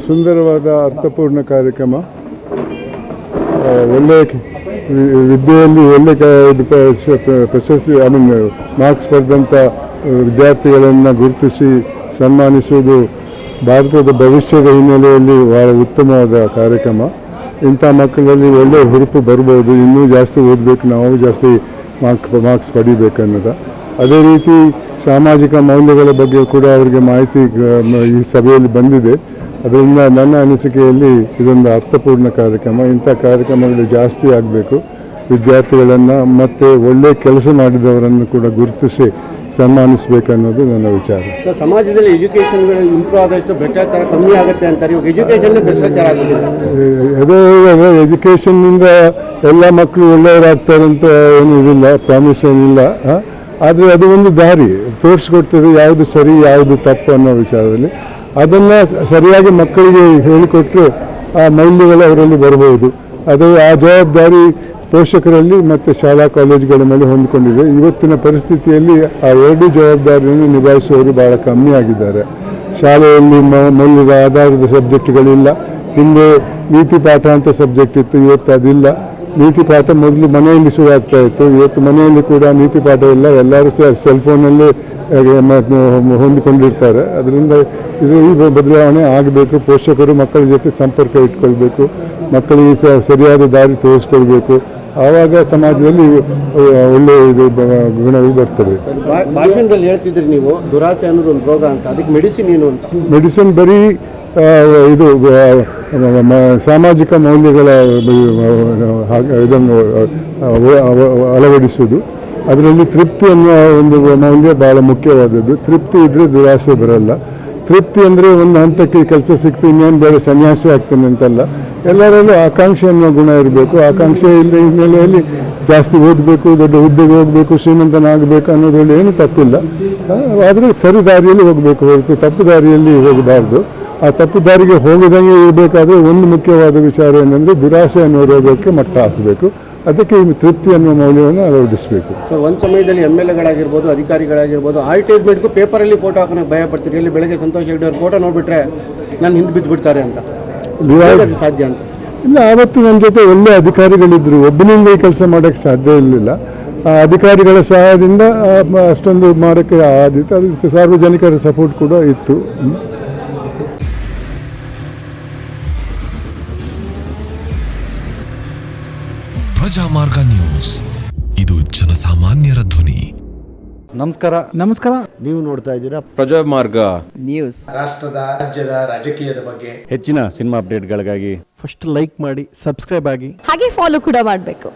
ಸುಂದರವಾದ ಅರ್ಥಪೂರ್ಣ ಕಾರ್ಯಕ್ರಮ. ಒಳ್ಳೆಯ ವಿದ್ಯೆಯಲ್ಲಿ ಪ್ರಶಸ್ತಿ ಮಾರ್ಕ್ಸ್ ಪಡೆದಂಥ ವಿದ್ಯಾರ್ಥಿಗಳನ್ನು ಗುರುತಿಸಿ ಸನ್ಮಾನಿಸುವುದು ಭಾರತದ ಭವಿಷ್ಯದ ಹಿನ್ನೆಲೆಯಲ್ಲಿ ಬಹಳ ಉತ್ತಮವಾದ ಕಾರ್ಯಕ್ರಮ. ಇಂಥ ಮಕ್ಕಳಲ್ಲಿ ಒಳ್ಳೆಯ ಹುರುಪು ಬರ್ಬೋದು, ಇನ್ನೂ ಜಾಸ್ತಿ ಓದಬೇಕು, ನಾವು ಜಾಸ್ತಿ ಮಾರ್ಕ್ಸ್ ಪಡಿಬೇಕನ್ನೋದು. ಅದೇ ರೀತಿ ಸಾಮಾಜಿಕ ಮೌಲ್ಯಗಳ ಬಗ್ಗೆ ಕೂಡ ಅವರಿಗೆ ಮಾಹಿತಿ ಈ ಸಭೆಯಲ್ಲಿ ಬಂದಿದೆ. ಅದರಿಂದ ನನ್ನ ಅನಿಸಿಕೆಯಲ್ಲಿ ಇದೊಂದು ಅರ್ಥಪೂರ್ಣ ಕಾರ್ಯಕ್ರಮ. ಇಂಥ ಕಾರ್ಯಕ್ರಮಗಳು ಜಾಸ್ತಿ ಆಗಬೇಕು. ವಿದ್ಯಾರ್ಥಿಗಳನ್ನು ಮತ್ತು ಒಳ್ಳೆಯ ಕೆಲಸ ಮಾಡಿದವರನ್ನು ಕೂಡ ಗುರುತಿಸಿ ಸನ್ಮಾನಿಸಬೇಕನ್ನೋದು ನನ್ನ ವಿಚಾರ. ಸಮಾಜದಲ್ಲಿ ಎಜುಕೇಷನ್ಗಳು ಇಂಪ್ರೂವ್ ಆದಷ್ಟು ಭ್ರಷ್ಟಾಚಾರ ಕಮ್ಮಿ ಆಗುತ್ತೆ ಅಂತಾರೆ. ಇವಾಗ ಎಜುಕೇಷನ್ ಭ್ರಷ್ಟಾಚಾರ ಅದೇ ಎಜುಕೇಷನ್ನಿಂದ ಎಲ್ಲ ಮಕ್ಕಳು ಒಳ್ಳೆಯವರಾಗ್ತಾರೆ ಅಂತ ಏನೂ ಇದಿಲ್ಲ, ಪ್ರಾಮಿಸ್ ಏನಿಲ್ಲ. ಆದರೆ ಅದು ಒಂದು ದಾರಿ ತೋರಿಸ್ಕೊಡ್ತದೆ, ಯಾವುದು ಸರಿ ಯಾವುದು ತಪ್ಪು ಅನ್ನೋ ವಿಚಾರದಲ್ಲಿ. ಅದನ್ನು ಸರಿಯಾಗಿ ಮಕ್ಕಳಿಗೆ ಹೇಳಿಕೊಟ್ಟರೆ ಆ ಮೌಲ್ಯಗಳು ಅವರಲ್ಲಿ ಬರಬಹುದು. ಅದು ಆ ಜವಾಬ್ದಾರಿ ಪೋಷಕರಲ್ಲಿ ಮತ್ತು ಶಾಲಾ ಕಾಲೇಜುಗಳ ಮೇಲೆ ಹೊಂದಿಕೊಂಡಿದೆ. ಇವತ್ತಿನ ಪರಿಸ್ಥಿತಿಯಲ್ಲಿ ಆ ಎರಡೂ ಜವಾಬ್ದಾರಿಯನ್ನು ನಿಭಾಯಿಸುವವರು ಭಾಳ ಕಮ್ಮಿ ಆಗಿದ್ದಾರೆ. ಶಾಲೆಯಲ್ಲಿ ಮೌಲ್ಯದ ಆಧಾರದ ಸಬ್ಜೆಕ್ಟ್ಗಳಿಲ್ಲ. ಹಿಂದೆ ನೀತಿ ಪಾಠ ಅಂತ ಸಬ್ಜೆಕ್ಟ್ ಇತ್ತು, ಇವತ್ತು ಅದಿಲ್ಲ. ನೀತಿ ಪಾಠ ಮೊದಲು ಮನೆಯಲ್ಲಿ ಶುರುವಾಗ್ತಾ ಇತ್ತು, ಇವತ್ತು ಮನೆಯಲ್ಲಿ ಕೂಡ ನೀತಿ ಪಾಠ ಇಲ್ಲ. ಎಲ್ಲರೂ ಸೆಲ್ಫೋನಲ್ಲೇ ಹೊಂದಿಕೊಂಡಿರ್ತಾರೆ. ಅದರಿಂದ ಈ ಬದಲಾವಣೆ ಆಗಬೇಕು. ಪೋಷಕರು ಮಕ್ಕಳ ಜೊತೆ ಸಂಪರ್ಕ ಇಟ್ಕೊಳ್ಬೇಕು, ಮಕ್ಕಳಿಗೆ ಸರಿಯಾದ ದಾರಿ ತೋರಿಸ್ಕೊಳ್ಬೇಕು. ಆವಾಗ ಸಮಾಜದಲ್ಲಿ ಒಳ್ಳೆಯ ಗುಣಗಳು ಬರ್ತವೆ. ಭಾಷಣದಲ್ಲಿ ಹೇಳ್ತಿದ್ರಿ ನೀವು, ದುರಾಸೆ ಅನ್ನೋದು ಒಂದು ರೋಗ ಅಂತ, ಅದಕ್ಕೆ ಮೆಡಿಸಿನ್ ಏನು ಅಂತ? ಮೆಡಿಸಿನ್ ಬರೀ ಇದು ಸಾಮಾಜಿಕ ಮೌಲ್ಯಗಳ ಇದನ್ನು ಅಳವಡಿಸುವುದು. ಅದರಲ್ಲಿ ತೃಪ್ತಿ ಅನ್ನೋ ಒಂದು ಮೌಲ್ಯ ಭಾಳ ಮುಖ್ಯವಾದದ್ದು. ತೃಪ್ತಿ ಇದ್ದರೆ ದುರಾಸೆ ಬರಲ್ಲ. ತೃಪ್ತಿ ಅಂದರೆ ಒಂದು ಹಂತಕ್ಕೆ ಕೆಲಸ ಸಿಕ್ತು, ಇನ್ನೊಂದು ಬೇರೆ ಸನ್ಯಾಸಿ ಆಗ್ತಾನೆ ಅಂತಲ್ಲ. ಎಲ್ಲರಲ್ಲೂ ಆಕಾಂಕ್ಷೆ ಅನ್ನೋ ಗುಣ ಇರಬೇಕು. ಆಕಾಂಕ್ಷೆ ಹಿನ್ನೆಲೆಯಲ್ಲಿ ಜಾಸ್ತಿ ಓದಬೇಕು, ದೊಡ್ಡ ಹುದ್ದೆಗೆ ಹೋಗಬೇಕು, ಶ್ರೀಮಂತನಾಗಬೇಕು ಅನ್ನೋದ್ರಲ್ಲಿ ಏನು ತಪ್ಪಿಲ್ಲ. ಆದರೆ ಸರಿ ದಾರಿಯಲ್ಲಿ ಹೋಗಬೇಕು ಹೊರತು ತಪ್ಪು ದಾರಿಯಲ್ಲಿ ಹೋಗಬಾರ್ದು. ಆ ತಪ್ಪು ದಾರಿಗೆ ಹೋಗದಂಗೆ ಇರಬೇಕಾದ್ರೆ ಒಂದು ಮುಖ್ಯವಾದ ವಿಚಾರ ಏನಂದರೆ ದುರಾಸೆ ಅನ್ನೋ ರೋಗಕ್ಕೆ ಮಟ್ಟ ಹಾಕಬೇಕು. ಅದಕ್ಕೆ ತೃಪ್ತಿ ಅನ್ನೋ ಮೌಲ್ಯವನ್ನು ಅಳವಡಿಸಬೇಕು. ಒಂದು ಸಮಯದಲ್ಲಿ MLAಗಳಾಗಿರ್ಬೋದು, ಅಧಿಕಾರಿಗಳಾಗಿರ್ಬೋದು, ಅಡ್ವರ್ಟೈಸ್ಮೆಂಟ್ಗೂ ಪೇಪರಲ್ಲಿ ಫೋಟೋ ಹಾಕೋಕ್ಕೆ ಭಯ ಪಡ್ತೀರಿ. ಇಲ್ಲಿ ಬೆಳಗ್ಗೆ ಸಂತೋಷ್ ಹೆಗ್ಡೆ ಅವ್ರ ಫೋಟೋ ನೋಡಿಬಿಟ್ರೆ ನಾನು ಹಿಂದೆ ಬಿದ್ದು ಬಿಡ್ತಾರೆ ಅಂತ, ಸಾಧ್ಯ ಅಂತ ಇಲ್ಲ. ಆವತ್ತು ನನ್ನ ಜೊತೆ ಒಳ್ಳೆ ಅಧಿಕಾರಿಗಳಿದ್ದರು, ಒಬ್ಬನಿಂದ ಈ ಕೆಲಸ ಮಾಡೋಕ್ಕೆ ಸಾಧ್ಯ ಇರಲಿಲ್ಲ. ಆ ಅಧಿಕಾರಿಗಳ ಸಹಾಯದಿಂದ ಅಷ್ಟೊಂದು ಮಾಡೋಕ್ಕೆ ಆದಿತ್ತು. ಅದು ಸಾರ್ವಜನಿಕರ ಸಪೋರ್ಟ್ ಕೂಡ ಇತ್ತು. ಪ್ರಜಾಮಾರ್ಗ ನ್ಯೂಸ್, ಇದು ಜನಸಾಮಾನ್ಯರ ಧ್ವನಿ. ನಮಸ್ಕಾರ. ನೀವು ನೋಡ್ತಾ ಇದ್ದೀರಾ ಪ್ರಜಾಮಾರ್ಗ ನ್ಯೂಸ್. ರಾಷ್ಟ್ರದ, ರಾಜ್ಯದ, ರಾಜಕೀಯದ ಬಗ್ಗೆ ಹೆಚ್ಚಿನ ಸಿನಿಮಾ ಅಪ್ಡೇಟ್ಗಳಿಗಾಗಿ ಫಸ್ಟ್ ಲೈಕ್ ಮಾಡಿ, ಸಬ್ಸ್ಕ್ರೈಬ್ ಆಗಿ, ಹಾಗೆ ಫಾಲೋ ಕೂಡ ಮಾಡಬೇಕು.